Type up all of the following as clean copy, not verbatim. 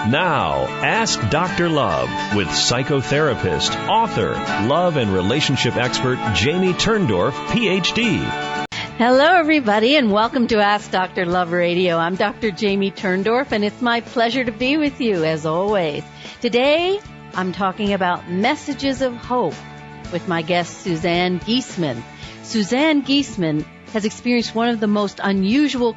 Now, Ask Dr. Love with psychotherapist, author, love and relationship expert Jamie Turndorf, Ph.D. Hello, everybody, and welcome to Ask Dr. Love Radio. I'm Dr. Jamie Turndorf, and it's my pleasure to be with you, as always. Today, I'm talking about messages of hope with my guest, Suzanne Giesemann. Suzanne Giesemann has experienced one of the most unusual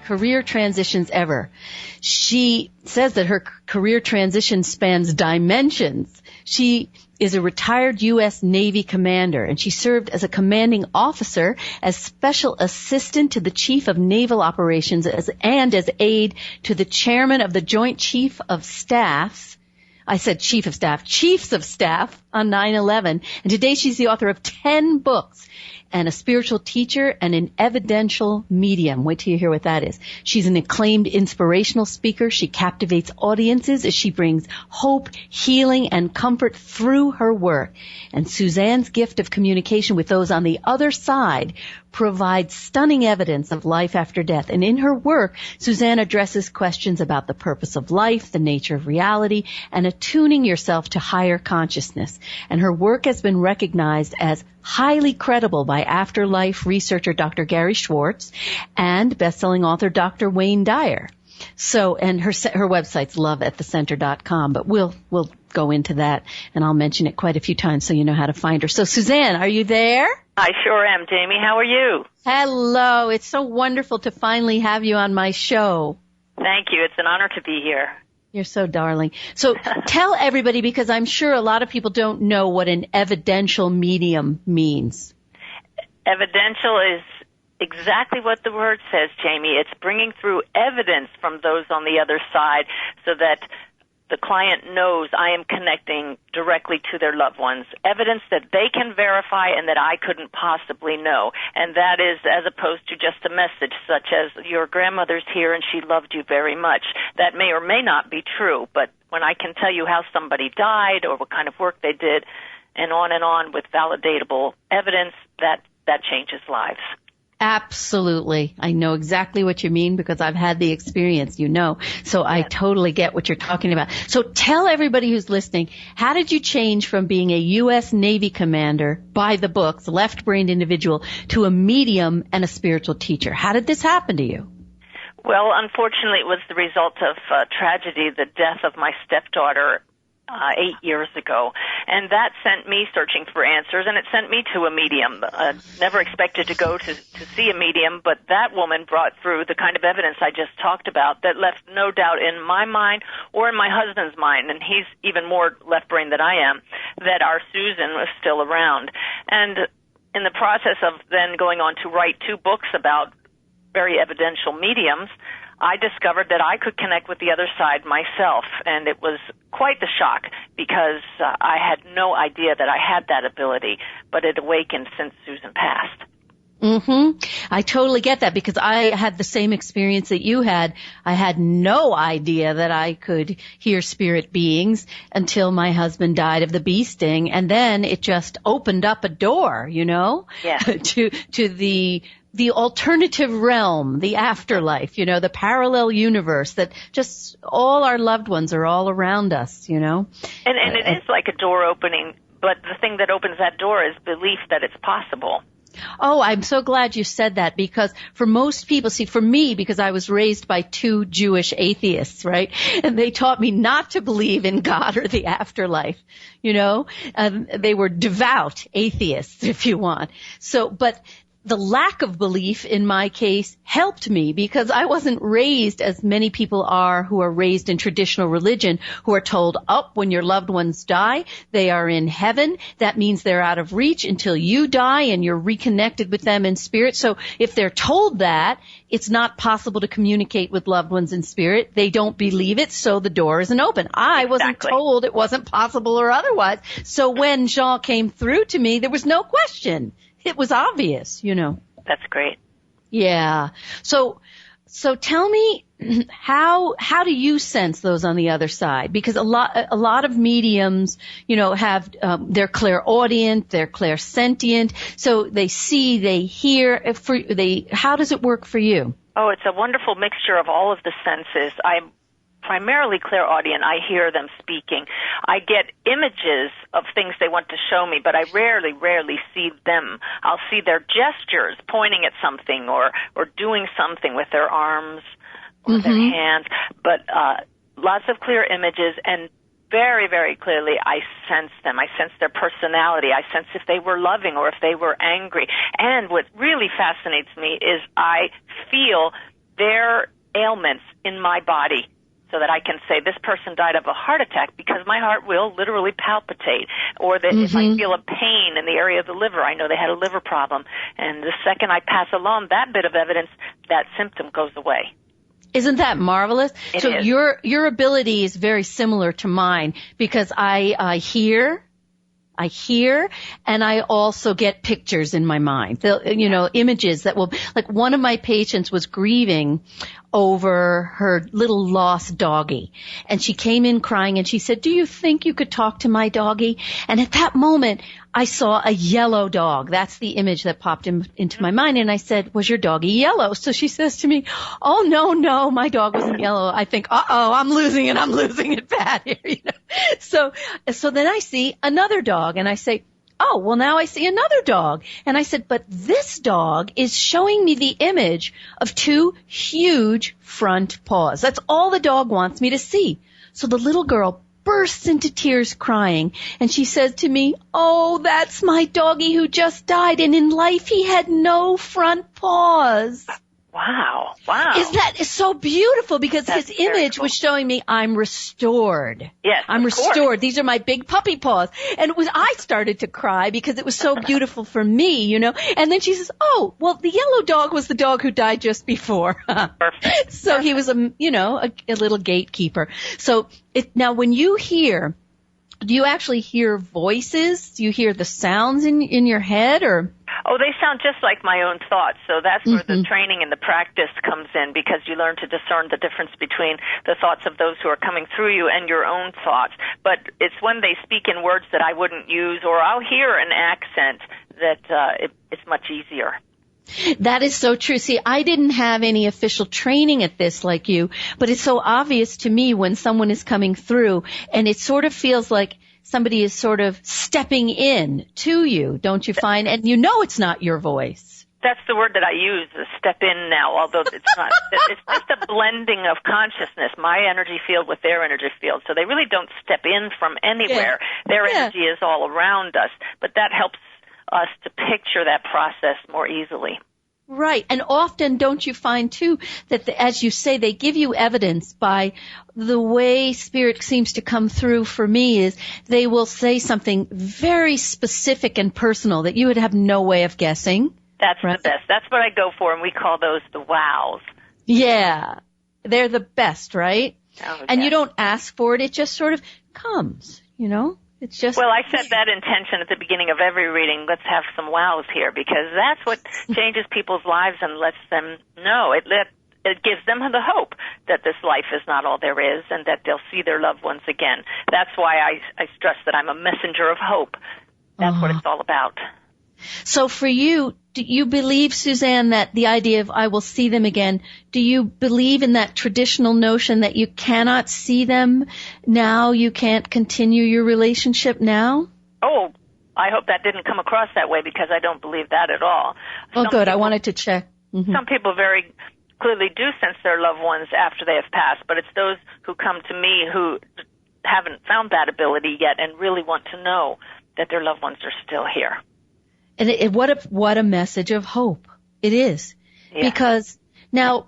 career transitions ever. She says that her career transition spans dimensions. She is a retired U.S. Navy commander, and she served as a commanding officer, as special assistant to the Chief of Naval Operations, and as aide to the chairman of the Joint Chief of Staff. I said Chief of Staff, Chiefs of Staff on 9/11. And today she's the author of 10 books and a spiritual teacher and an evidential medium. Wait till you hear what that is. She's an acclaimed inspirational speaker. She captivates audiences as she brings hope, healing, and comfort through her work. And Suzanne's gift of communication with those on the other side provides stunning evidence of life after death. And in her work, Suzanne addresses questions about the purpose of life, the nature of reality, and attuning yourself to higher consciousness. And her work has been recognized as highly credible by afterlife researcher Dr. Gary Schwartz and best-selling author Dr. Wayne Dyer. So, and her website's loveatthecenter.com, but we'll go into that, and I'll mention it quite a few times so you know how to find her. So, Suzanne, are you there? I sure am, Jamie. How are you? Hello. It's so wonderful to finally have you on my show. Thank you. It's an honor to be here. You're so darling. So tell everybody, because I'm sure a lot of people don't know what an evidential medium means. Evidential is exactly what the word says, Jamie. It's bringing through evidence from those on the other side so that the client knows I am connecting directly to their loved ones, evidence that they can verify and that I couldn't possibly know. And that is as opposed to just a message such as your grandmother's here and she loved you very much. That may or may not be true, but when I can tell you how somebody died or what kind of work they did and on with validatable evidence, that changes lives. Absolutely. I know exactly what you mean because I've had the experience, you know. So I totally get what you're talking about. So tell everybody who's listening, how did you change from being a U.S. Navy commander by the books, left-brained individual, to a medium and a spiritual teacher? How did this happen to you? Well, unfortunately, it was the result of tragedy, the death of my stepdaughter 8 years ago, and that sent me searching for answers, and it sent me to a medium. Never expected to go to see a medium, but that woman brought through the kind of evidence I just talked about that left no doubt in my mind or in my husband's mind, and he's even more left-brained than I am, that our Susan was still around. And in the process of then going on to write 2 books about very evidential mediums, I discovered that I could connect with the other side myself, and it was quite the shock because I had no idea that I had that ability, but it awakened since Susan passed. I totally get that because I had the same experience that you had. I had no idea that I could hear spirit beings until my husband died of the bee sting, and then it just opened up a door, you know, to the alternative realm, the afterlife, you know, the parallel universe that just all our loved ones are all around us, you know. And it is like a door opening, but the thing that opens that door is belief that it's possible. Oh, I'm so glad you said that because for most people, see, for me, because I was raised by 2 Jewish atheists, right? And they taught me not to believe in God or the afterlife, you know. They were devout atheists, if you want. So, but the lack of belief in my case helped me because I wasn't raised as many people are who are raised in traditional religion who are told, when your loved ones die, they are in heaven. That means they're out of reach until you die and you're reconnected with them in spirit. So if they're told that, it's not possible to communicate with loved ones in spirit. They don't believe it, so the door isn't open. I wasn't told it wasn't possible or otherwise. So when Jean came through to me, there was no question. It was obvious, you know. That's great. Yeah. So tell me, how do you sense those on the other side? Because a lot of mediums, you know, have they're clairaudient, they're clairsentient, so they see, they hear. How does it work for you? Oh, it's a wonderful mixture of all of the senses. primarily clairaudient. I hear them speaking. I get images of things they want to show me, but I rarely see them. I'll see their gestures, pointing at something or doing something with their arms or their hands, but lots of clear images, and very, very clearly I sense them. I sense their personality. I sense if they were loving or if they were angry. And what really fascinates me is I feel their ailments in my body, so that I can say this person died of a heart attack, because my heart will literally palpitate. Or that if I feel a pain in the area of the liver, I know they had a liver problem. And the second I pass along that bit of evidence, that symptom goes away. Isn't that marvelous? It so is. Your ability is very similar to mine, because I hear, and I also get pictures in my mind. Images that will, like one of my patients was grieving over her little lost doggie. And she came in crying and she said, "Do you think you could talk to my doggie?" And at that moment, I saw a yellow dog. That's the image that popped into my mind. And I said, "Was your doggie yellow?" So she says to me, "Oh, no, my dog wasn't yellow." I think, I'm losing it bad here. So then I see another dog and I say, "Oh, well, now I see another dog." And I said, "But this dog is showing me the image of two huge front paws. That's all the dog wants me to see." So the little girl bursts into tears crying, and she says to me, "Oh, that's my doggie who just died, and in life he had no front paws." Wow. Is that so beautiful? Because That's his image cool. was showing me I'm restored. Yes, I'm of course. restored. These are my big puppy paws. And I started to cry because it was so beautiful for me, And then she says, "Oh, well, the yellow dog was the dog who died just before." Perfect. So he was a little gatekeeper. So now when you hear, do you actually hear voices? Do you hear the sounds in your head, or? Oh, they sound just like my own thoughts. So that's where the training and the practice comes in, because you learn to discern the difference between the thoughts of those who are coming through you and your own thoughts. But it's when they speak in words that I wouldn't use, or I'll hear an accent, that it's much easier. That is so true. See, I didn't have any official training at this like you, but it's so obvious to me when someone is coming through, and it sort of feels like somebody is sort of stepping in to you, don't you find? And it's not your voice. That's the word that I use, step in now, although it's not. It's just a blending of consciousness, my energy field with their energy field. So they really don't step in from anywhere. Yeah. Their energy is all around us, but that helps us to picture that process more easily. Right. And often, don't you find, too, that, as you say, they give you evidence by the way Spirit seems to come through for me is they will say something very specific and personal that you would have no way of guessing. That's right? The best. That's what I go for, and we call those the wows. Yeah. They're the best, right? Oh, and yes. You don't ask for it. It just sort of comes, It's just. Well, I set that intention at the beginning of every reading. Let's have some wows here, because that's what changes people's lives and lets them know. It gives them the hope that this life is not all there is, and that they'll see their loved ones again. That's why I stress that I'm a messenger of hope. That's what it's all about. So for you, do you believe, Suzanne, that the idea of I will see them again, do you believe in that traditional notion that you cannot see them now, you can't continue your relationship now? Oh, I hope that didn't come across that way, because I don't believe that at all. Oh, good. I wanted to check. Mm-hmm. Some people very clearly do sense their loved ones after they have passed, but it's those who come to me who haven't found that ability yet and really want to know that their loved ones are still here. And what a message of hope it is. Yeah. Because now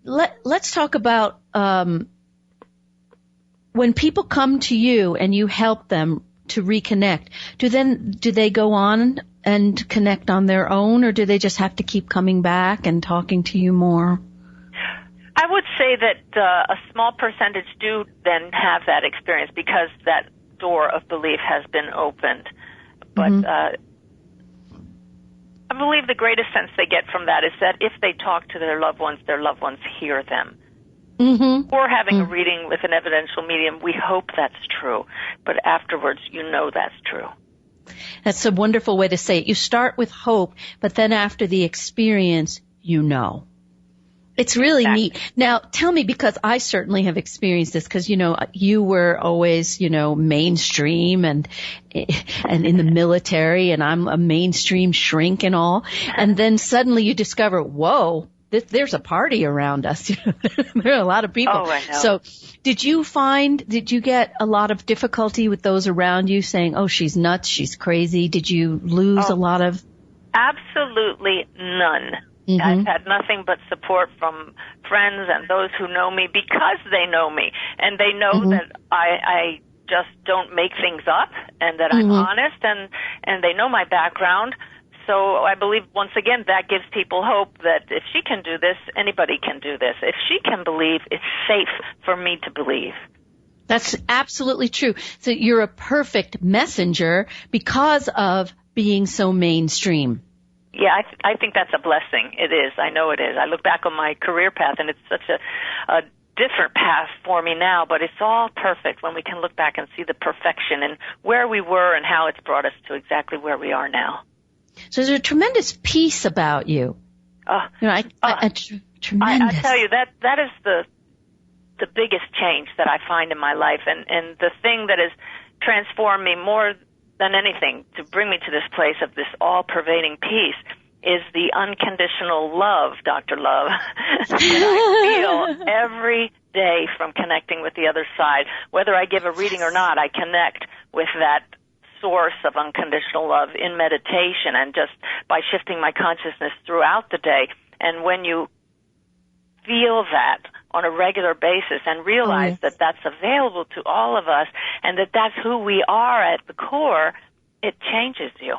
let's talk about when people come to you and you help them to reconnect, do they go on and connect on their own, or do they just have to keep coming back and talking to you more? I would say that a small percentage do then have that experience, because that door of belief has been opened. But I believe the greatest sense they get from that is that if they talk to their loved ones hear them. Mm-hmm. Or having a reading with an evidential medium, we hope that's true. But afterwards, that's true. That's a wonderful way to say it. You start with hope, but then after the experience, It's really neat. Now, tell me, because I certainly have experienced this, because, you were always, mainstream and in the military, and I'm a mainstream shrink and all. And then suddenly you discover, whoa, there's a party around us. There are a lot of people. Oh, I know. So did you get a lot of difficulty with those around you saying, oh, she's nuts, she's crazy? Did you lose a lot of? Absolutely none. Mm-hmm. I've had nothing but support from friends and those who know me because they know me, and they know that I just don't make things up, and that I'm honest, and they know my background. So I believe, once again, that gives people hope that if she can do this, anybody can do this. If she can believe, it's safe for me to believe. That's absolutely true. So you're a perfect messenger because of being so mainstream. Yeah, I think that's a blessing. It is. I know it is. I look back on my career path, and it's such a different path for me now, but it's all perfect when we can look back and see the perfection and where we were and how it's brought us to exactly where we are now. So there's a tremendous peace about you. Tremendous. I tell you, that is the biggest change that I find in my life, and the thing that has transformed me more than anything to bring me to this place of this all-pervading peace is the unconditional love, Dr. Love, that I feel every day from connecting with the other side. Whether I give a reading or not, I connect with that source of unconditional love in meditation and just by shifting my consciousness throughout the day. And when you feel that on a regular basis and realize that that's available to all of us and that that's who we are at the core, it changes you.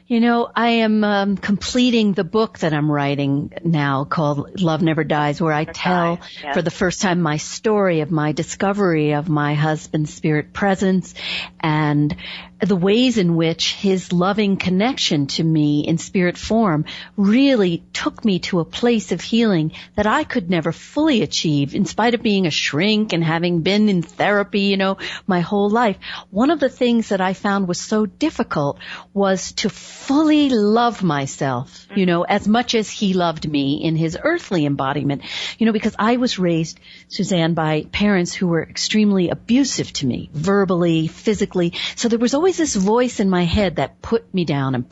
I am completing the book that I'm writing now called Love Never Dies, where I tell for the first time my story of my discovery of my husband's spirit presence and the ways in which his loving connection to me in spirit form really took me to a place of healing that I could never fully achieve in spite of being a shrink and having been in therapy, my whole life. One of the things that I found was so difficult was to fully love myself, as much as he loved me in his earthly embodiment, because I was raised, Suzanne, by parents who were extremely abusive to me, verbally, physically. So there was always this voice in my head that put me down and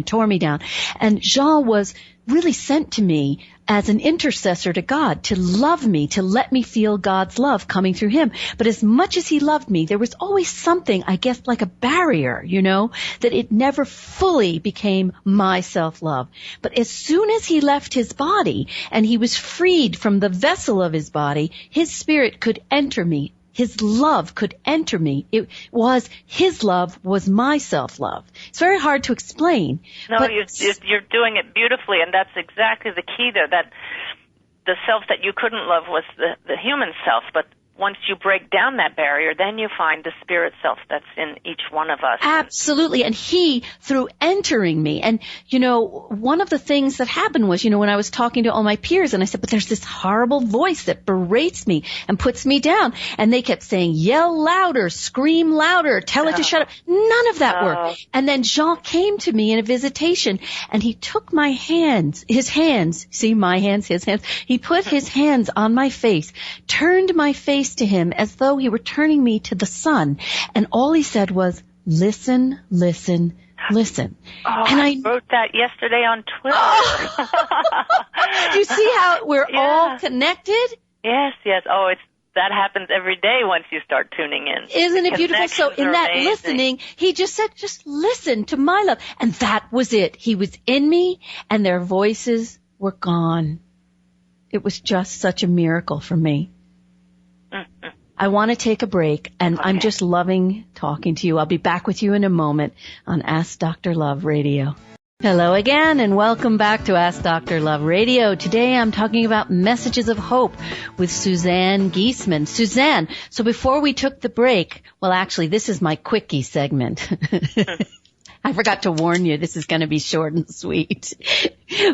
tore me down. And Jean was really sent to me as an intercessor to God, to love me, to let me feel God's love coming through him. But as much as he loved me, there was always something, I guess, like a barrier, that it never fully became my self-love. But as soon as he left his body and he was freed from the vessel of his body, his spirit could enter me. His love could enter me. His love was my self-love. It's very hard to explain. No, but you're doing it beautifully, and that's exactly the key there, that the self that you couldn't love was the human self, but once you break down that barrier, then you find the spirit self that's in each one of us. Absolutely. And he, through entering me, and, one of the things that happened was, when I was talking to all my peers, and I said, but there's this horrible voice that berates me and puts me down. And they kept saying, yell louder, scream louder, tell it to shut up. None of that worked. And then Jean came to me in a visitation, and he took my hands, his hands, see my hands, his hands. He put his hands on my face, turned my face to him as though he were turning me to the sun, and all he said was, listen, listen, listen. And I wrote that yesterday on Twitter. You see how we're all connected? Yes. That happens every day once you start tuning in. Isn't it beautiful? So in that listening, he just said, just listen to my love. And that was it. He was in me, and their voices were gone. It was just such a miracle for me. I want to take a break, and I'm just loving talking to you. I'll be back with you in a moment on Ask Dr. Love Radio. Hello again, and welcome back to Ask Dr. Love Radio. Today I'm talking about messages of hope with Suzanne Giesemann. Suzanne, so before we took the break, well, actually, this is my quickie segment. I forgot to warn you, this is going to be short and sweet.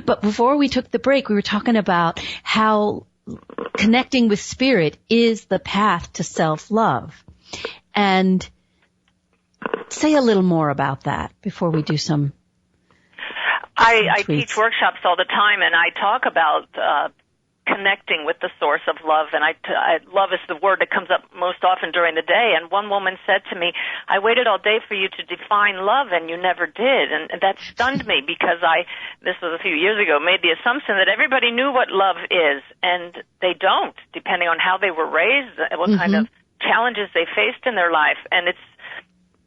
But before we took the break, we were talking about how connecting with spirit is the path to self-love. And say a little more about that before we do some I teach workshops all the time, and I talk about connecting with the source of love. And love is the word that comes up most often during the day. And one woman said to me, I waited all day for you to define love, and you never did. And that stunned me because this was a few years ago, made the assumption that everybody knew what love is, and they don't, depending on how they were raised, what kind of challenges they faced in their life. And it's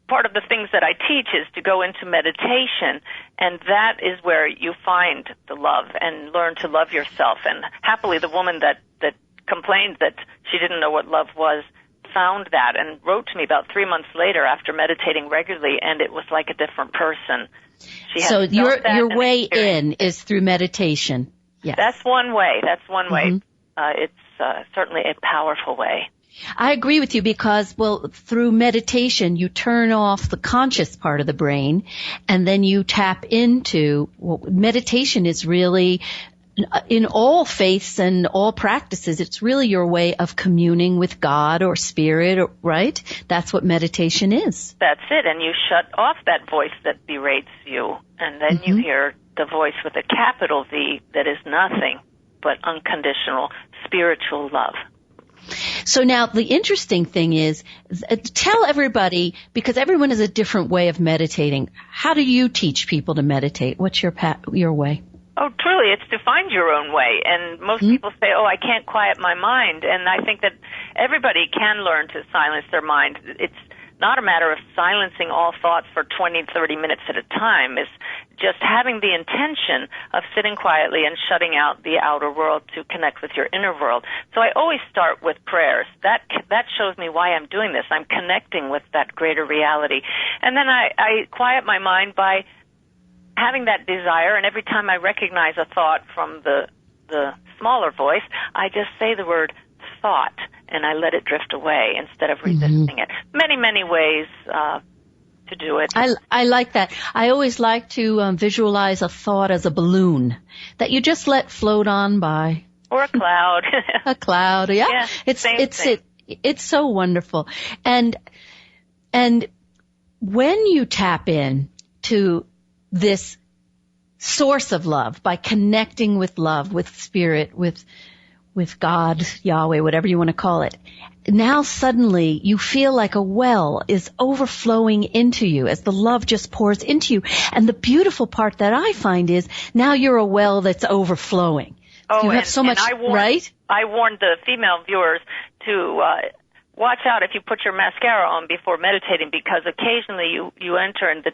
part of the things that I teach is to go into meditation, and that is where you find the love and learn to love yourself. And happily, the woman that complained that she didn't know what love was found that and wrote to me about 3 months later after meditating regularly, and it was like a different person. So your way in is through meditation. Yes. That's one way. It's certainly a powerful way. I agree with you because, through meditation, you turn off the conscious part of the brain, and then you tap into, meditation is really, in all faiths and all practices, it's really your way of communing with God or spirit, right? That's what meditation is. That's it, and you shut off that voice that berates you, and then you hear the voice with a capital V that is nothing but unconditional spiritual love. So now the interesting thing is, tell everybody, because everyone has a different way of meditating. How do you teach people to meditate? What's your way? Oh, truly, it's to find your own way. And most people say, I can't quiet my mind. And I think that everybody can learn to silence their mind. It's not a matter of silencing all thoughts for 20, 30 minutes at a time. It's just having the intention of sitting quietly and shutting out the outer world to connect with your inner world. So I always start with prayers. That shows me why I'm doing this. I'm connecting with that greater reality. And then I quiet my mind by having that desire, and every time I recognize a thought from the smaller voice, I just say the word thought, and I let it drift away instead of resisting it. Many, many ways to do it. I like that. I always like to visualize a thought as a balloon that you just let float on by. Or a cloud. A cloud, yeah. It's so wonderful. And when you tap in to this source of love by connecting with love, with spirit, with God, Yahweh, whatever you want to call it, now suddenly you feel like a well is overflowing into you as the love just pours into you. And the beautiful part that I find is now you're a well that's overflowing. You have so much, right? I warned the female viewers to watch out if you put your mascara on before meditating, because occasionally you enter into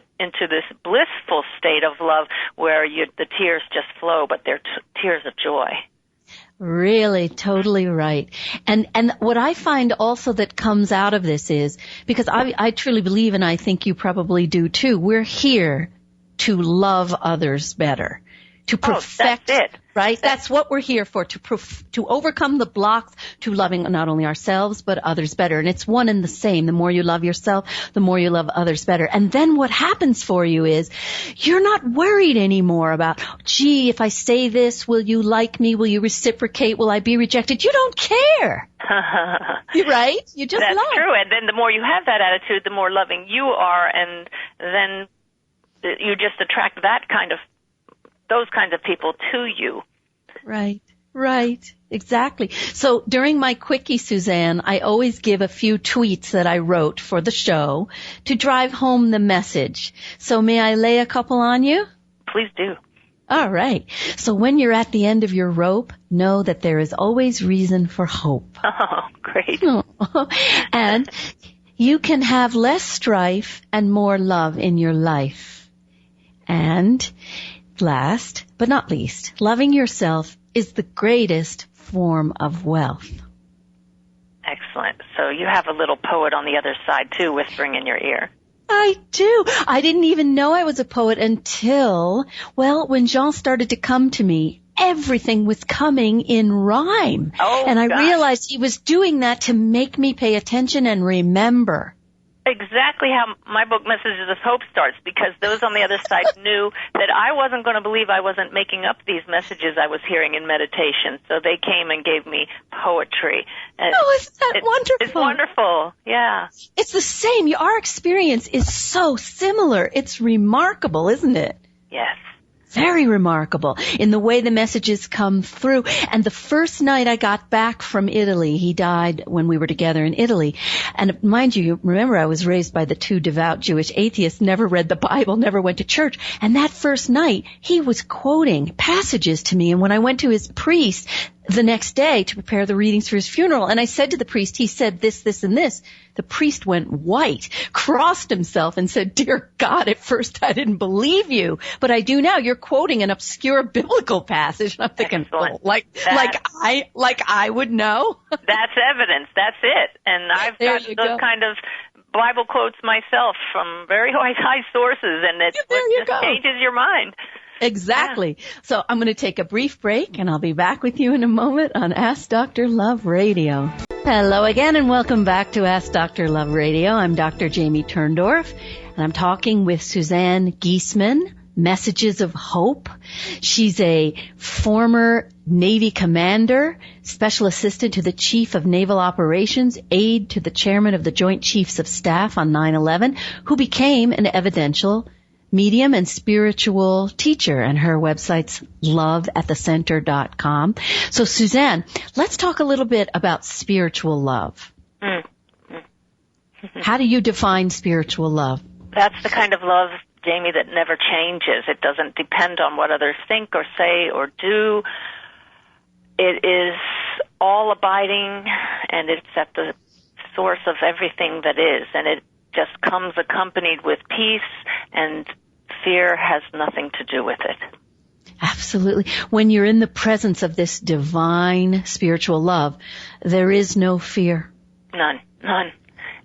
this blissful state of love where the tears just flow, but they're tears of joy. Really, totally right. And what I find also that comes out of this is, because I truly believe, and I think you probably do too, we're here to love others better, to perfect, that's it. Right? That's what we're here for, to overcome the blocks to loving not only ourselves, but others better. And it's one and the same. The more you love yourself, the more you love others better. And then what happens for you is you're not worried anymore about, gee, if I say this, will you like me? Will you reciprocate? Will I be rejected? You don't care. Right? You just love. That's true. And then the more you have that attitude, the more loving you are, and then you just attract those kinds of people to you. Right. Exactly. So during my quickie, Suzanne, I always give a few tweets that I wrote for the show to drive home the message. So may I lay a couple on you? Please do. All right. So when you're at the end of your rope, know that there is always reason for hope. Oh, great. And you can have less strife and more love in your life. And last but not least, loving yourself is the greatest form of wealth. Excellent. So you have a little poet on the other side, too, whispering in your ear. I do. I didn't even know I was a poet until, when Jean started to come to me, everything was coming in rhyme. And I realized he was doing that to make me pay attention and remember. Exactly how my book Messages of Hope starts, because those on the other side knew that I wasn't going to believe I wasn't making up these messages I was hearing in meditation. So they came and gave me poetry. And isn't that wonderful? It's wonderful, yeah. It's the same. Our experience is so similar. It's remarkable, isn't it? Yes. very remarkable in the way the messages come through. And the first night I got back from Italy, he died when we were together in Italy. And mind you, remember I was raised by the two devout Jewish atheists, never read the Bible, never went to church. And that first night, he was quoting passages to me. And when I went to his priest the next day to prepare the readings for his funeral, and I said to the priest, he said this, this, and this. The priest went white, crossed himself, and said, "Dear God, at first I didn't believe you, but I do now. You're quoting an obscure biblical passage." And I'm thinking, oh, like I would know. That's evidence. That's it. And I've got those kind of Bible quotes myself from very high sources, and it just changes your mind. Exactly. Yeah. So I'm going to take a brief break, and I'll be back with you in a moment on Ask Dr. Love Radio. Hello again, and welcome back to Ask Dr. Love Radio. I'm Dr. Jamie Turndorf, and I'm talking with Suzanne Giesemann, Messages of Hope. She's a former Navy commander, special assistant to the Chief of Naval Operations, aide to the chairman of the Joint Chiefs of Staff on 9/11, who became an evidential medium and spiritual teacher, and her website's loveatthecenter.com. So Suzanne, let's talk a little bit about spiritual love. How do you define spiritual love? That's the kind of love, Jamie, that never changes. It doesn't depend on what others think or say or do. It is all abiding, and it's at the source of everything that is, and it just comes accompanied with peace, and fear has nothing to do with it. Absolutely. When you're in the presence of this divine spiritual love, there is no fear. None.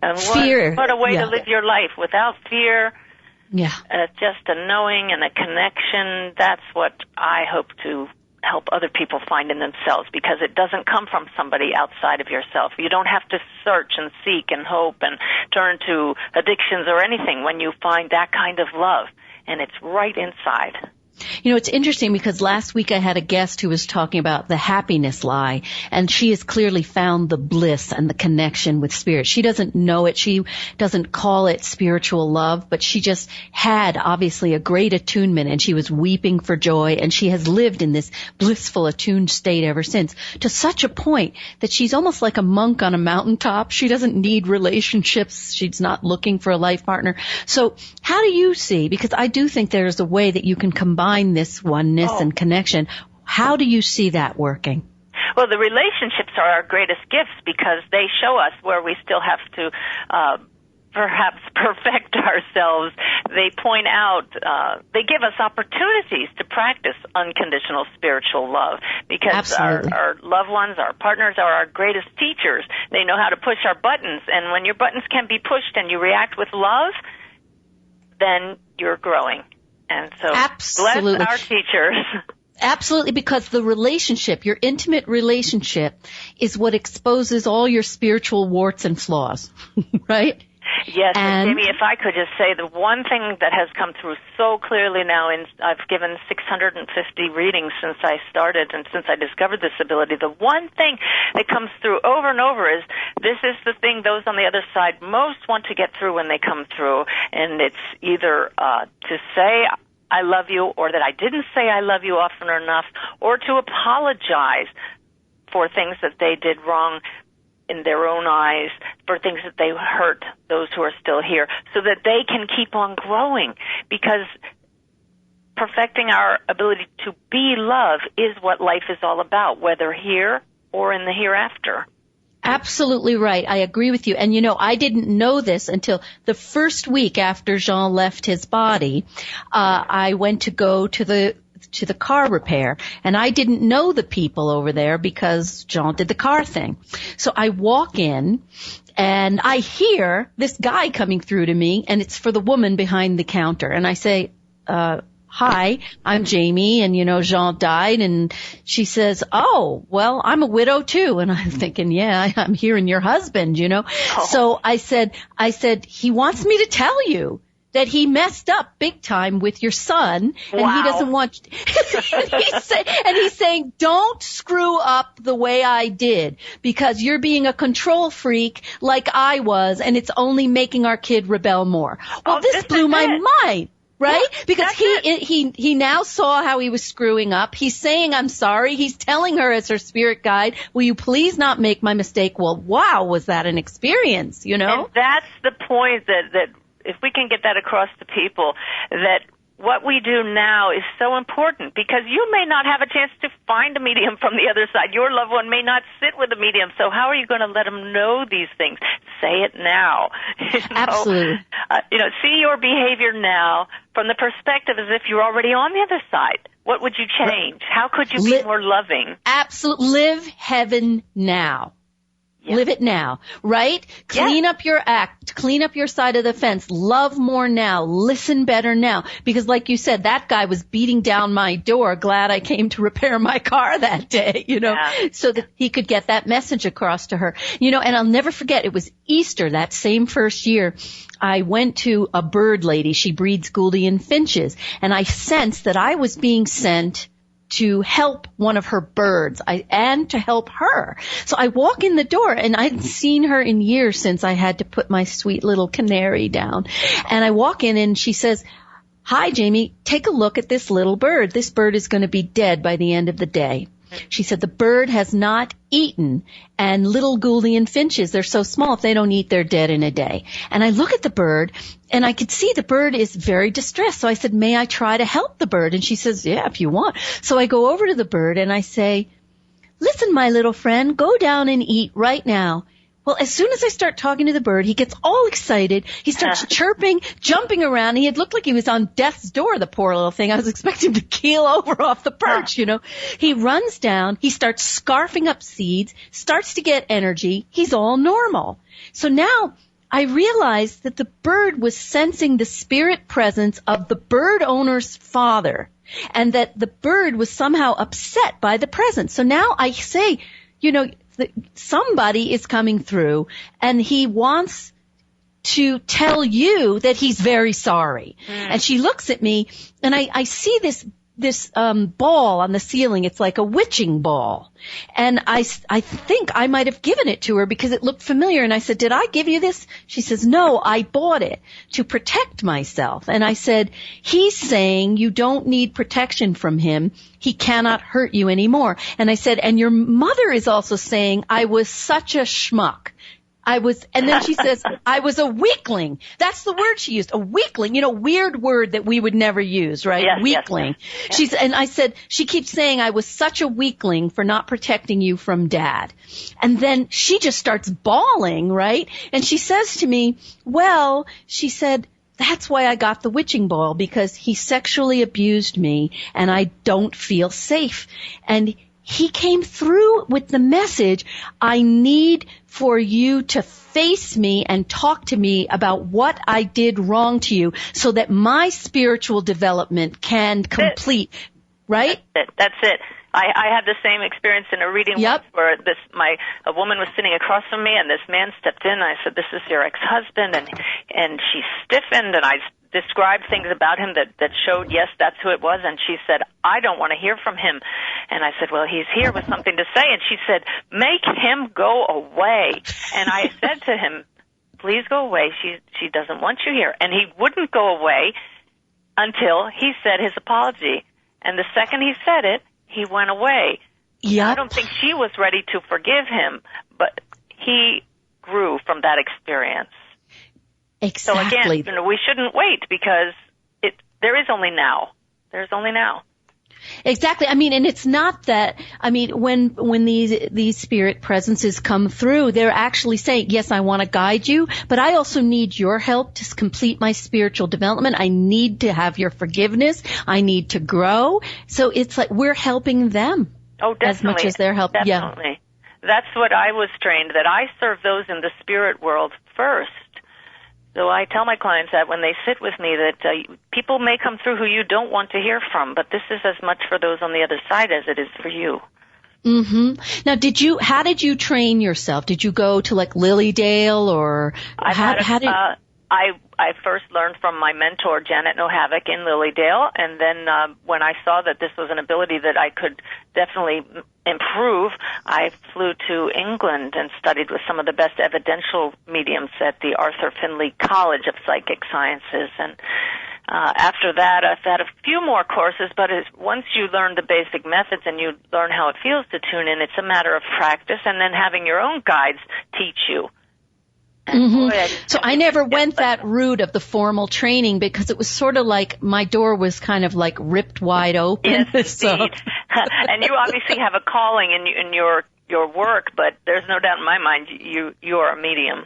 And fear. What a way to live your life without fear. Yeah. Just a knowing and a connection. That's what I hope to help other people find in themselves, because it doesn't come from somebody outside of yourself. You don't have to search and seek and hope and turn to addictions or anything when you find that kind of love, and it's right inside. You know, it's interesting because last week I had a guest who was talking about the happiness lie, and she has clearly found the bliss and the connection with spirit. She doesn't know it. She doesn't call it spiritual love, but she just had obviously a great attunement, and she was weeping for joy, and she has lived in this blissful attuned state ever since, to such a point that she's almost like a monk on a mountaintop. She doesn't need relationships. She's not looking for a life partner. So how do you see, because I do think there's a way that you can combine this oneness and connection. How do you see that working? Well, the relationships are our greatest gifts because they show us where we still have to perhaps perfect ourselves. They point out, they give us opportunities to practice unconditional spiritual love, because our loved ones, our partners, are our greatest teachers. They know how to push our buttons, and when your buttons can be pushed and you react with love, then you're growing. And so absolutely. Bless our teachers. Absolutely, because the relationship, your intimate relationship, is what exposes all your spiritual warts and flaws, right? Yes, and Jamie, if I could just say, the one thing that has come through so clearly now, I've given 650 readings since I started and since I discovered this ability, the one thing that comes through over and over is, this is the thing those on the other side most want to get through when they come through, and it's either to say, I love you, or that I didn't say I love you often enough, or to apologize for things that they did wrong in their own eyes, for things that they hurt those who are still here, so that they can keep on growing, because perfecting our ability to be love is what life is all about, whether here or in the hereafter. Absolutely right. I agree with you. And you know, I didn't know this until the first week after Jean left his body. I went to go to the car repair, and I didn't know the people over there because Jean did the car thing. So I walk in, and I hear this guy coming through to me, and it's for the woman behind the counter. And I say, hi, I'm Jamie, and, you know, Jean died. And she says, oh, well, I'm a widow too. And I'm thinking, yeah, I'm hearing your husband, you know. Oh. So I said, he wants me to tell you that he messed up big time with your son, and he doesn't want, and he's saying, don't screw up the way I did, because you're being a control freak like I was, and it's only making our kid rebel more. Well, this blew my mind. right? Yeah, because he now saw how he was screwing up. He's saying, I'm sorry. He's telling her as her spirit guide, will you please not make my mistake? Well, wow, was that an experience, you know? And that's the point that if we can get that across to people, that what we do now is so important, because you may not have a chance to find a medium from the other side. Your loved one may not sit with a medium. So how are you going to let them know these things? Say it now. Absolutely. See your behavior now from the perspective as if you're already on the other side. What would you change? How could you be more loving? Absolutely. Live heaven now. Yeah. Live it now, right? Clean up your act, clean up your side of the fence, love more now, listen better now. Because like you said, that guy was beating down my door, glad I came to repair my car that day, so that he could get that message across to her. And I'll never forget, it was Easter, that same first year. I went to a bird lady. She breeds Gouldian finches, and I sensed that I was being sent to help one of her birds and to help her. So I walk in the door, and I hadn't seen her in years since I had to put my sweet little canary down. And I walk in, and she says, hi, Jamie, take a look at this little bird. This bird is going to be dead by the end of the day. She said the bird has not eaten, and little Gouldian finches, they're so small, if they don't eat, they're dead in a day. And I look at the bird, and I could see the bird is very distressed. So I said, may I try to help the bird? And she says, yeah, if you want. So I go over to the bird, and I say, listen, my little friend, go down and eat right now. Well, as soon as I start talking to the bird, he gets all excited. He starts chirping, jumping around. He had looked like he was on death's door, the poor little thing. I was expecting him to keel over off the perch, He runs down. He starts scarfing up seeds, starts to get energy. He's all normal. So now I realized that the bird was sensing the spirit presence of the bird owner's father, and that the bird was somehow upset by the presence. So now I say, somebody is coming through, and he wants to tell you that he's very sorry. And she looks at me, and I see this ball on the ceiling. It's like a witching ball. And I think I might have given it to her because it looked familiar. And I said, did I give you this? She says, no, I bought it to protect myself. And I said, he's saying you don't need protection from him. He cannot hurt you anymore. And I said, and your mother is also saying I was such a schmuck. And then she says, I was a weakling. That's the word she used, a weakling, weird word that we would never use, right? Yes, weakling. Yes. And I said, she keeps saying I was such a weakling for not protecting you from Dad. And then she just starts bawling, right? And she says to me, well, she said, that's why I got the witching ball, because he sexually abused me and I don't feel safe. And he came through with the message, I need for you to face me and talk to me about what I did wrong to you so that my spiritual development can complete, right? That's it. I had the same experience in a reading once where a woman was sitting across from me, and this man stepped in. I said, this is your ex-husband, and she stiffened, and I described things about him that showed, yes, that's who it was, and she said, I don't want to hear from him. And I said, well, he's here with something to say, and she said, make him go away. And I said to him, please go away. She doesn't want you here. And he wouldn't go away until he said his apology. And the second he said it, he went away. Yep. I don't think she was ready to forgive him, but he grew from that experience. Exactly. So again, we shouldn't wait, because there is only now. There's only now. Exactly. And it's not that, when these spirit presences come through, they're actually saying, yes, I want to guide you, but I also need your help to complete my spiritual development. I need to have your forgiveness. I need to grow. So it's like we're helping them. Oh, definitely. As much as they're helping. Definitely. Yeah. That's what I was trained, that I serve those in the spirit world first. So I tell my clients that when they sit with me, that people may come through who you don't want to hear from, but this is as much for those on the other side as it is for you. Mm-hmm. Now, how did you train yourself? Did you go to like Lilydale, or I first learned from my mentor, Janet Nohavik, in Lilydale, and then when I saw that this was an ability that I could definitely improve, I flew to England and studied with some of the best evidential mediums at the Arthur Findlay College of Psychic Sciences, and After that, I've had a few more courses, but once you learn the basic methods and you learn how it feels to tune in, it's a matter of practice and then having your own guides teach you. So I never went that route of the formal training because it was sort of like my door was kind of like ripped wide open. Yes, so. indeed. And you obviously have a calling in your work, but there's no doubt in my mind you are a medium.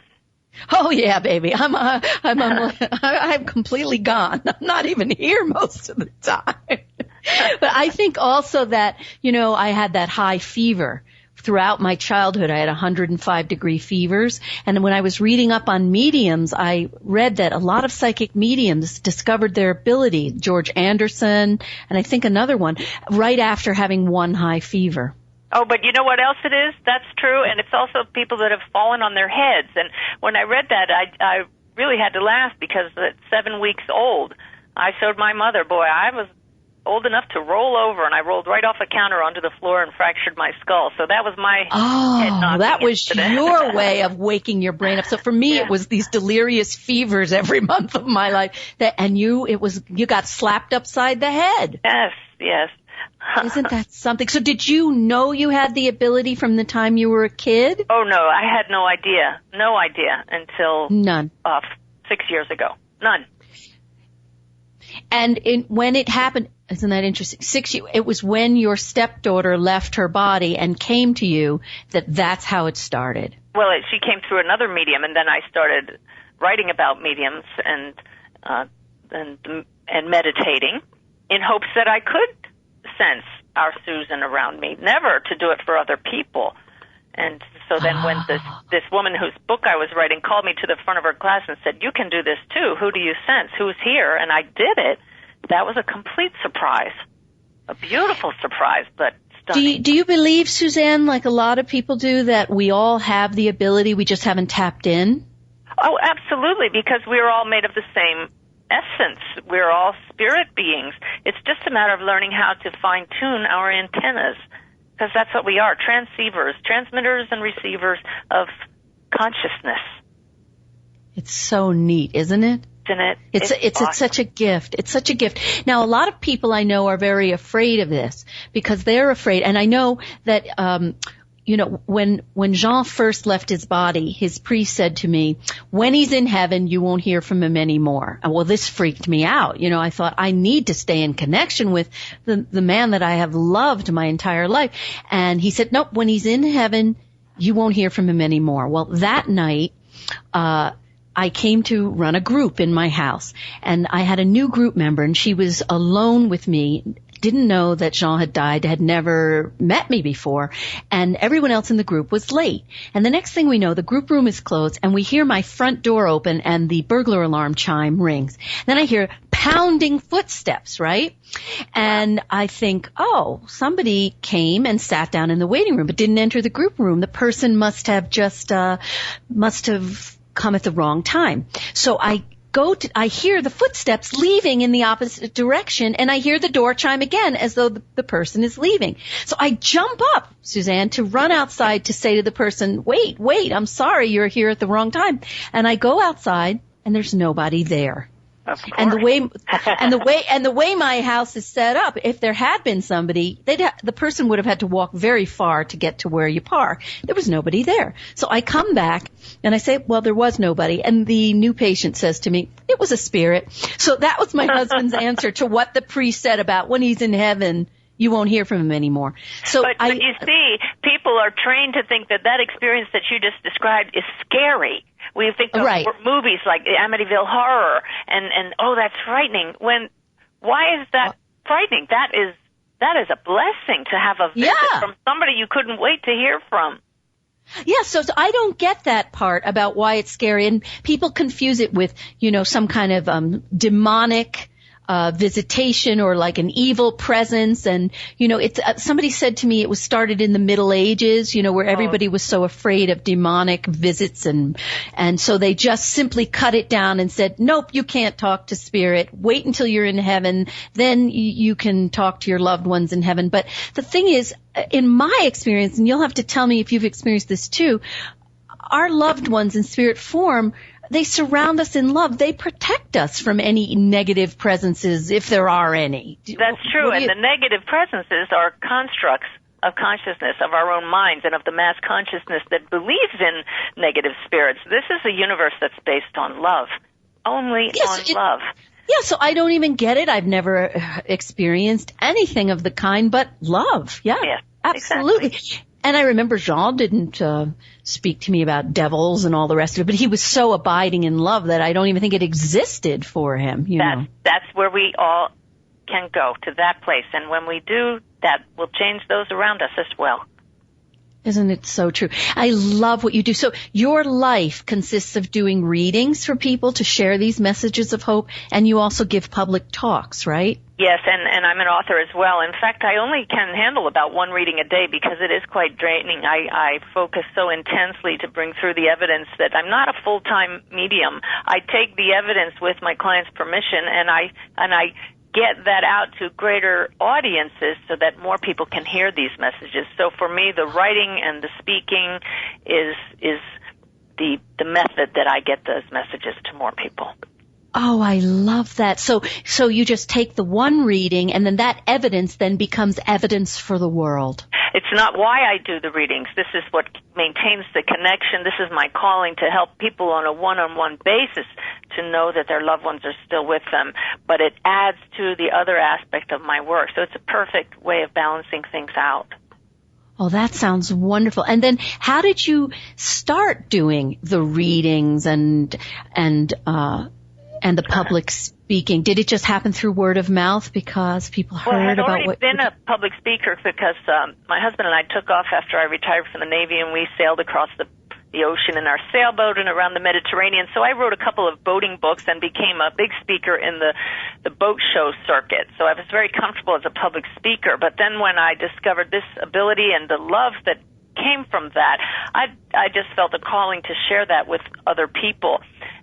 Oh yeah, baby. I'm completely gone. I'm not even here most of the time. But I think also that, I had that high fever. Throughout my childhood, I had 105-degree fevers. And when I was reading up on mediums, I read that a lot of psychic mediums discovered their ability, George Anderson, and I think another one, right after having one high fever. Oh, but you know what else it is? That's true, and it's also people that have fallen on their heads. And when I read that, I really had to laugh because at 7 weeks old, I showed my mother, boy, I was old enough to roll over, and I rolled right off a counter onto the floor and fractured my skull. So that was my head knocking. That was your way of waking your brain up. So for me, It was these delirious fevers every month of my life. You got slapped upside the head. Yes. Isn't that something? So did you know you had the ability from the time you were a kid? Oh, no, I had no idea until None. 6 years ago. None. And when it happened, isn't that interesting? It was when your stepdaughter left her body and came to you that's how it started. Well, she came through another medium, and then I started writing about mediums and meditating in hopes that I could sense our Susan around me, never to do it for other people. And so then when this woman whose book I was writing called me to the front of her class and said, "You can do this too. Who do you sense? Who's here?" And I did it. That was a complete surprise. A beautiful surprise, but stunning. Do you believe, Suzanne, like a lot of people do, that we all have the ability, we just haven't tapped in? Oh, absolutely, because we're all made of the same essence. We're all spirit beings. It's just a matter of learning how to fine-tune our antennas, because that's what we are, transceivers, transmitters and receivers of consciousness. It's so neat, isn't it? Isn't it? It's awesome. such a gift. It's such a gift. Now, a lot of people I know are very afraid of this because they're afraid. And I know that, when Jean first left his body, his priest said to me, "When he's in heaven, you won't hear from him anymore." Well, this freaked me out. I thought I need to stay in connection with the man that I have loved my entire life. And he said, "Nope, when he's in heaven, you won't hear from him anymore." Well, that night, I came to run a group in my house, and I had a new group member, and she was alone with me, didn't know that Jean had died, had never met me before, and everyone else in the group was late. And the next thing we know, the group room is closed, and we hear my front door open, and the burglar alarm chime rings. Then I hear pounding footsteps, right? And I think, somebody came and sat down in the waiting room, but didn't enter the group room. The person must have come at the wrong time. So I hear the footsteps leaving in the opposite direction, and I hear the door chime again as though the person is leaving. So I jump up, Suzanne, to run outside to say to the person, wait, I'm sorry, you're here at the wrong time. And I go outside, and there's nobody there. And the way my house is set up, if there had been somebody, the person would have had to walk very far to get to where you park. There was nobody there. So I come back and I say, well, there was nobody. And the new patient says to me, it was a spirit. So that was my husband's answer to what the priest said about when he's in heaven, you won't hear from him anymore. But you see, people are trained to think that experience that you just described is scary. We think of movies like Amityville Horror, and that's frightening. Why is that frightening? That is a blessing to have a visit from somebody you couldn't wait to hear from. Yeah, so I don't get that part about why it's scary, and people confuse it with, some kind of demonic visitation or like an evil presence. And, it's, somebody said to me it was started in the Middle Ages, where everybody was so afraid of demonic visits. And so they just simply cut it down and said, nope, you can't talk to spirit. Wait until you're in heaven. Then you can talk to your loved ones in heaven. But the thing is, in my experience, and you'll have to tell me if you've experienced this too, our loved ones in spirit form, they surround us in love. They protect us from any negative presences, if there are any. That's true, and the negative presences are constructs of consciousness, of our own minds, and of the mass consciousness that believes in negative spirits. This is a universe that's based on love, only on love. Yeah, so I don't even get it. I've never experienced anything of the kind but love. Yeah, absolutely. Exactly. And I remember Jean didn't speak to me about devils and all the rest of it, but he was so abiding in love that I don't even think it existed for him. That's where we all can go, to that place. And when we do, that will change those around us as well. Isn't it so true? I love what you do. So your life consists of doing readings for people to share these messages of hope, and you also give public talks, right? Yes, and I'm an author as well. In fact, I only can handle about one reading a day because it is quite draining. I focus so intensely to bring through the evidence that I'm not a full-time medium. I take the evidence with my client's permission, and I get that out to greater audiences so that more people can hear these messages. So for me, the writing and the speaking is the method that I get those messages to more people. Oh, I love that. So you just take the one reading, and then that evidence then becomes evidence for the world. It's not why I do the readings. This is what maintains the connection. This is my calling, to help people on a one-on-one basis to know that their loved ones are still with them. But it adds to the other aspect of my work. So it's a perfect way of balancing things out. Oh, that sounds wonderful. And then how did you start doing the readings and the public speaking? Did it just happen through word of mouth because people heard about what? Well, I'd already been a public speaker because my husband and I took off after I retired from the Navy, and we sailed across the ocean in our sailboat and around the Mediterranean. So I wrote a couple of boating books and became a big speaker in the boat show circuit. So I was very comfortable as a public speaker. But then when I discovered this ability and the love that came from that, I just felt a calling to share that with other people,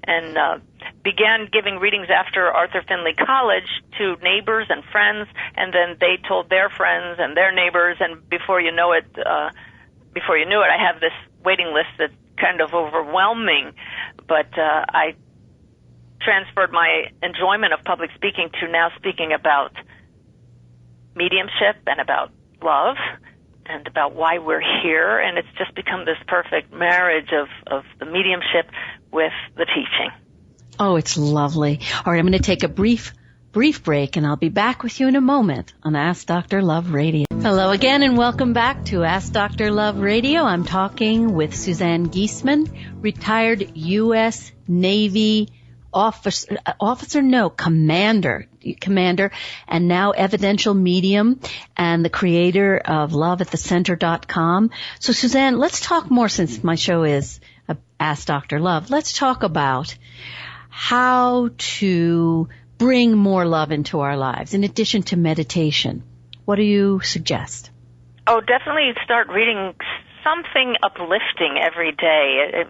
and began giving readings after Arthur Findlay College to neighbors and friends, and then they told their friends and their neighbors, and before you knew it, I have this waiting list that's kind of overwhelming. But I transferred my enjoyment of public speaking to now speaking about mediumship and about love and about why we're here, and it's just become this perfect marriage of the mediumship with the teaching. Oh, it's lovely. All right, I'm going to take a brief break, and I'll be back with you in a moment on Ask Dr. Love Radio. Hello again, and welcome back to Ask Dr. Love Radio. I'm talking with Suzanne Giesemann, retired U.S. Navy commander, and now evidential medium and the creator of loveatthecenter.com. So Suzanne, let's talk more, since my show is Ask Dr. Love. Let's talk about how to bring more love into our lives in addition to meditation. What do you suggest? Oh, definitely start reading something uplifting every day.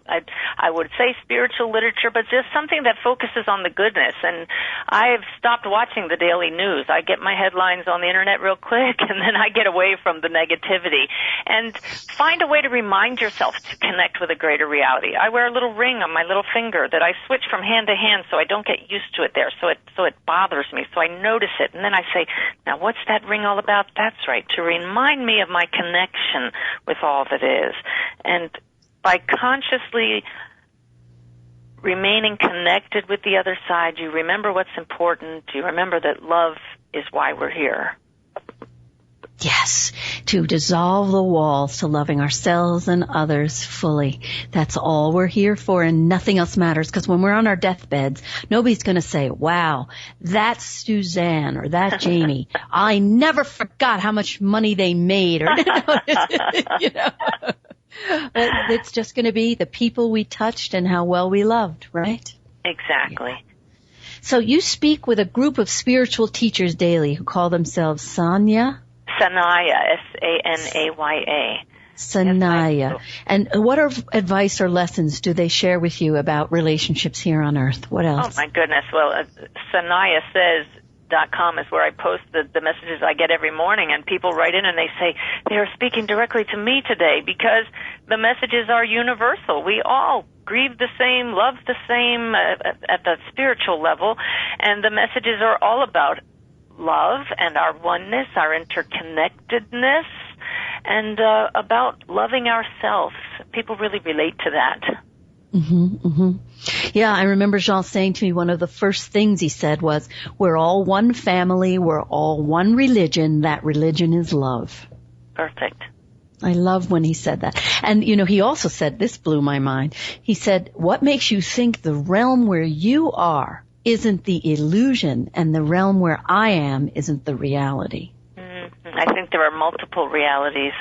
I would say spiritual literature, but just something that focuses on the goodness. And I've stopped watching the daily news. I get my headlines on the internet real quick, and then I get away from the negativity. And find a way to remind yourself to connect with a greater reality. I wear a little ring on my little finger that I switch from hand to hand so I don't get used to it there. So it bothers me. So I notice it. And then I say, now what's that ring all about? That's right, to remind me of my connection with all that is. And by consciously remaining connected with the other side, you remember what's important. You remember that love is why we're here. Yes, to dissolve the walls to loving ourselves and others fully. That's all we're here for, and nothing else matters, because when we're on our deathbeds, nobody's going to say, wow, that's Suzanne or that Jamie. I never forgot how much money they made. Or, you know. It's just going to be the people we touched and how well we loved, right? Exactly. Yeah. So you speak with a group of spiritual teachers daily who call themselves Sanaya, Sanaya. Sanaya. And what advice or lessons do they share with you about relationships here on Earth? What else? Oh, my goodness. Well, Sanaya says, AskDoctorLove.com is where I post the messages I get every morning, and people write in and they say, they are speaking directly to me today, because the messages are universal. We all grieve the same, love the same at the spiritual level, and the messages are all about love and our oneness, our interconnectedness, and about loving ourselves. People really relate to that. Yeah, I remember Jean saying to me, one of the first things he said was, we're all one family, we're all one religion, that religion is love. Perfect. I love when he said that. And, you know, he also said, this blew my mind, he said, what makes you think the realm where you are isn't the illusion, and the realm where I am isn't the reality? I think there are multiple realities.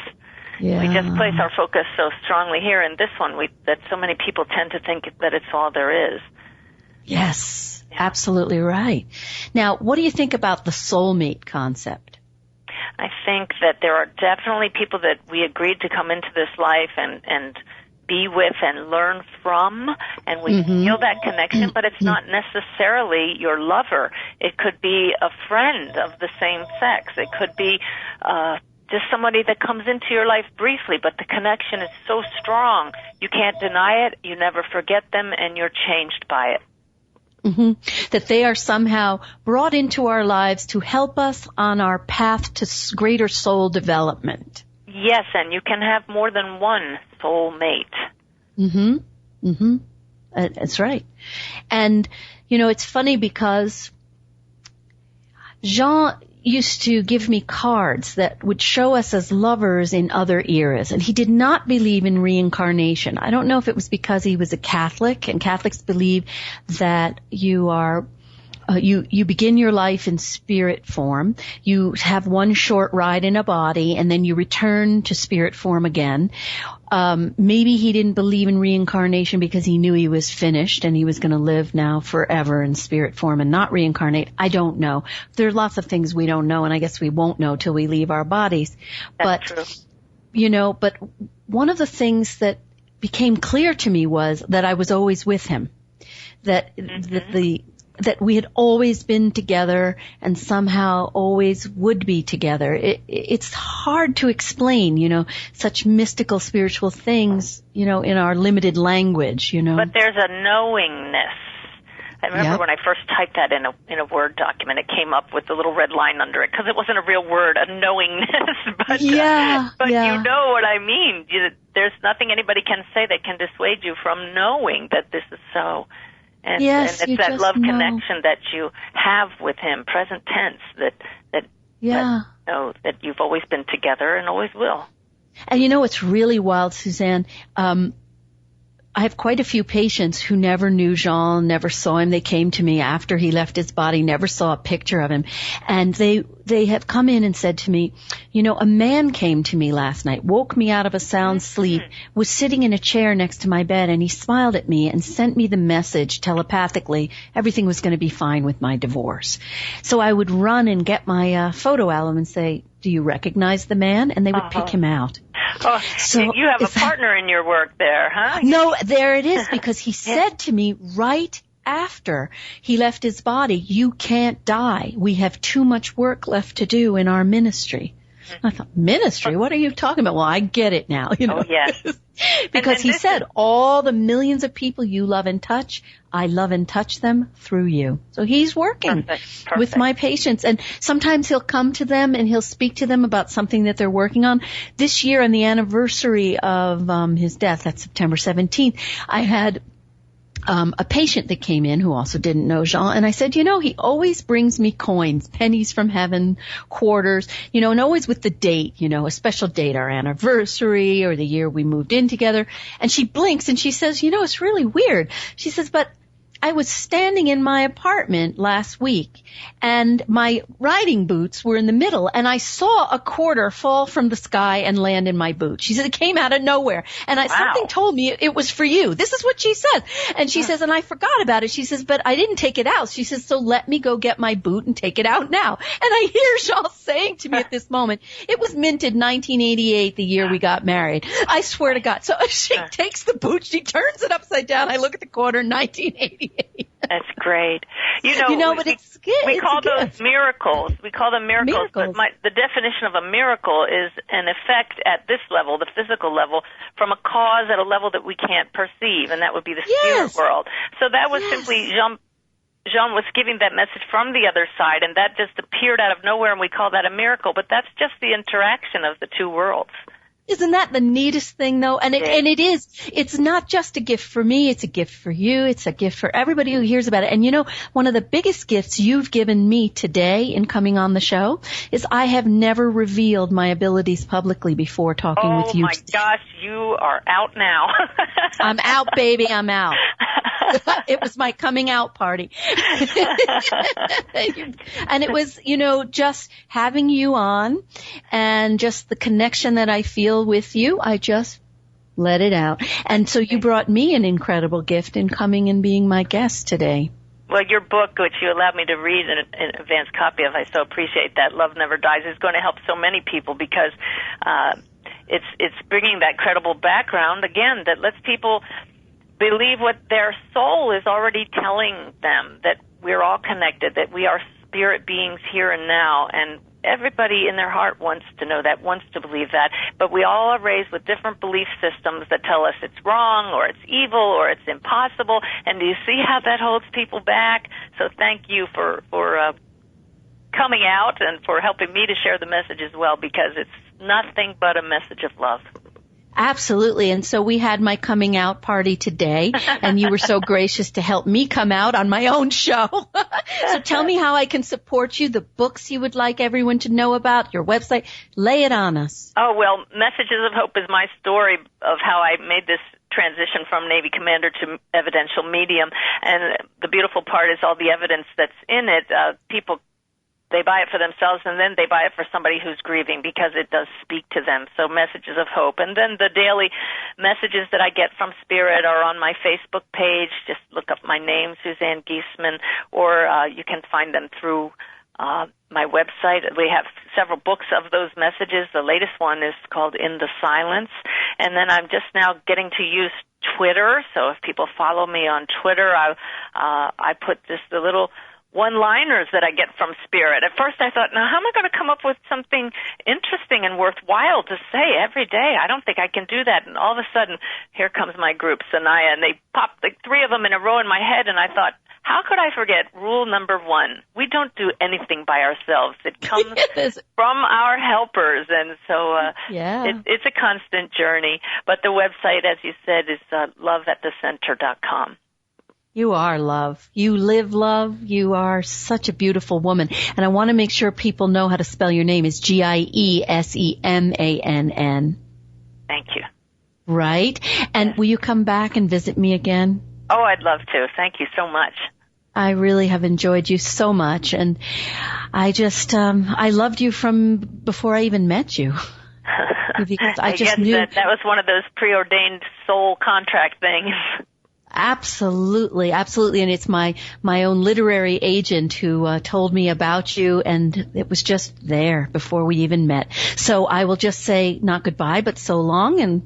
Yeah. We just place our focus so strongly here in this one that so many people tend to think that it's all there is. Yes, absolutely right. Now, what do you think about the soulmate concept? I think that there are definitely people that we agreed to come into this life and be with and learn from, and we feel that connection, but it's not necessarily your lover. It could be a friend of the same sex. It could be just somebody that comes into your life briefly, but the connection is so strong, you can't deny it, you never forget them, and you're changed by it. That they are somehow brought into our lives to help us on our path to greater soul development. Yes, and you can have more than one soulmate. That's right. And, you know, it's funny because Jean used to give me cards that would show us as lovers in other eras, and he did not believe in reincarnation. I don't know if it was because he was a Catholic, and Catholics believe that you are you begin your life in spirit form. You have one short ride in a body, and then you return to spirit form again. Maybe he didn't believe in reincarnation because he knew he was finished and he was going to live now forever in spirit form and not reincarnate. I don't know. There are lots of things we don't know, and I guess we won't know till we leave our bodies. That's true. You know, but one of the things that became clear to me was that I was always with him. That that we had always been together and somehow always would be together. It's hard to explain, you know, such mystical spiritual things, you know, in our limited language, you know. But there's a knowingness. I remember when I first typed that in a Word document, it came up with the little red line under it because it wasn't a real word, a knowingness. But you know what I mean. There's nothing anybody can say that can dissuade you from knowing that this is so. And it's that love connection that you have with him, present tense, that you've always been together and always will. And you know what's really wild, Suzanne? I have quite a few patients who never knew Jean, never saw him. They came to me after he left his body, never saw a picture of him. And they have come in and said to me, you know, a man came to me last night, woke me out of a sound sleep, was sitting in a chair next to my bed, and he smiled at me and sent me the message telepathically everything was going to be fine with my divorce. So I would run and get my photo album and say, do you recognize the man? And they would pick him out. Oh, so you have a partner in your work there, huh? No, there it is, because he said to me right after he left his body, you can't die. We have too much work left to do in our ministry. I thought, ministry? What are you talking about? Well, I get it now, you know. Oh, yes. Because he said, all the millions of people you love and touch, I love and touch them through you. So he's working with my patients. And sometimes he'll come to them and he'll speak to them about something that they're working on. This year, on the anniversary of his death, that's September 17th, I had a patient that came in who also didn't know Jean, and I said, you know, he always brings me coins, pennies from heaven, quarters, you know, and always with the date, you know, a special date, our anniversary or the year we moved in together. And she blinks and she says, you know, it's really weird. She says, but I was standing in my apartment last week and my riding boots were in the middle and I saw a quarter fall from the sky and land in my boot. She said it came out of nowhere and something told me it was for you. This is what she said. And she says, and I forgot about it. She says, but I didn't take it out. She says, so let me go get my boot and take it out now. And I hear Jean saying to me at this moment, it was minted 1988, the year we got married. I swear to God. So she takes the boot, she turns it upside down. I look at the quarter, 1988. That's great. But we call those miracles. We call them miracles. But the definition of a miracle is an effect at this level, the physical level, from a cause at a level that we can't perceive, and that would be the spirit world. So that was simply Jean was giving that message from the other side, and that just appeared out of nowhere, and we call that a miracle. But that's just the interaction of the two worlds. Isn't that the neatest thing, though? And it is. It's not just a gift for me. It's a gift for you. It's a gift for everybody who hears about it. And one of the biggest gifts you've given me today in coming on the show is I have never revealed my abilities publicly before talking with you. Oh, my gosh. You are out now. I'm out, baby. I'm out. It was my coming out party. And it was, just having you on and just the connection that I feel with you, I just let it out. And so you brought me an incredible gift in coming and being my guest today. Well, your book, which you allowed me to read an advanced copy of, I so appreciate that, Love Never Dies, is going to help so many people because it's bringing that credible background, again, that lets people believe what their soul is already telling them, that we're all connected, that we are spirit beings here and now, and everybody in their heart wants to know that, wants to believe that, but we all are raised with different belief systems that tell us it's wrong or it's evil or it's impossible, and do you see how that holds people back? So thank you for coming out and for helping me to share the message as well, because it's nothing but a message of love. Absolutely. And so we had my coming out party today, and you were so gracious to help me come out on my own show. So tell me how I can support you, the books you would like everyone to know about, your website. Lay it on us. Oh, well, Messages of Hope is my story of how I made this transition from Navy commander to evidential medium. And the beautiful part is all the evidence that's in it. People, they buy it for themselves, and then they buy it for somebody who's grieving because it does speak to them. So Messages of Hope. And then the daily messages that I get from Spirit are on my Facebook page. Just look up my name, Suzanne Giesemann, or you can find them through my website. We have several books of those messages. The latest one is called In the Silence. And then I'm just now getting to use Twitter. So if people follow me on Twitter, I put just the little one-liners that I get from Spirit. At first I thought, now how am I going to come up with something interesting and worthwhile to say every day? I don't think I can do that. And all of a sudden, here comes my group, Sanaya, and they popped like 3 of them in a row in my head, and I thought, how could I forget rule number 1? We don't do anything by ourselves. It comes from our helpers, and so it's a constant journey. But the website, as you said, is loveatthecenter.com. You are love. You live love. You are such a beautiful woman. And I want to make sure people know how to spell your name. It's Giesemann. Thank you. Right? And will you come back and visit me again? Oh, I'd love to. Thank you so much. I really have enjoyed you so much. And I just, I loved you from before I even met you. Because I just knew that was one of those preordained soul contract things. Absolutely, absolutely. And it's my own literary agent who told me about you, and it was just there before we even met. So I will just say not goodbye, but so long. And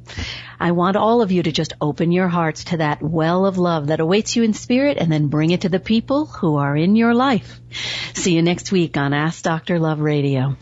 I want all of you to just open your hearts to that well of love that awaits you in spirit, and then bring it to the people who are in your life. See you next week on Ask Dr. Love Radio.